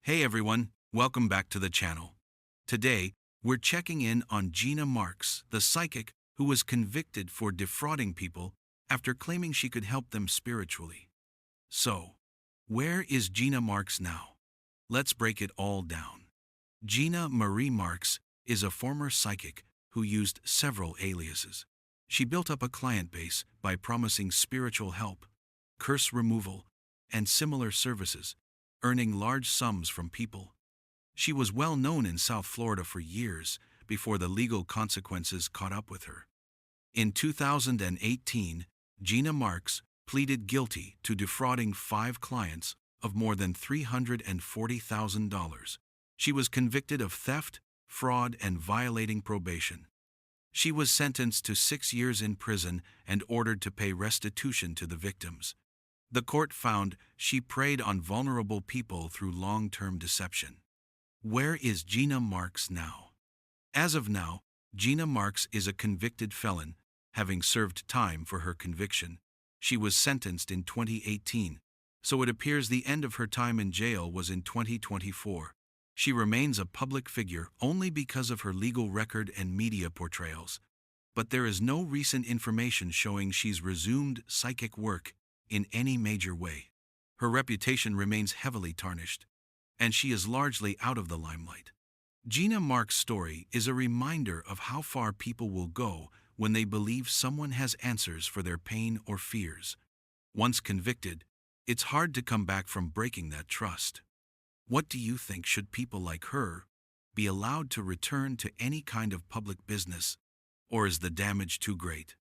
Hey everyone, welcome back to the channel. Today, we're checking in on Gina Marks, the psychic who was convicted for defrauding people after claiming she could help them spiritually. So, where is Gina Marks now? Let's break it all down. Gina Marie Marks is a former psychic who used several aliases. She built up a client base by promising spiritual help, curse removal, and similar services, earning large sums from people. She was well known in South Florida for years before the legal consequences caught up with her. In 2018, Gina Marks pleaded guilty to defrauding 5 clients of more than $340,000. She was convicted of theft, fraud, and violating probation. She was sentenced to 6 years in prison and ordered to pay restitution to the victims. The court found she preyed on vulnerable people through long-term deception. Where is Gina Marks now? As of now, Gina Marks is a convicted felon, having served time for her conviction. She was sentenced in 2018, so it appears the end of her time in jail was in 2024. She remains a public figure only because of her legal record and media portrayals, but there is no recent information showing she's resumed psychic work in any major way. Her reputation remains heavily tarnished, and she is largely out of the limelight. Gina Marks' story is a reminder of how far people will go when they believe someone has answers for their pain or fears. Once convicted, it's hard to come back from breaking that trust. What do you think? Should people like her be allowed to return to any kind of public business, or is the damage too great?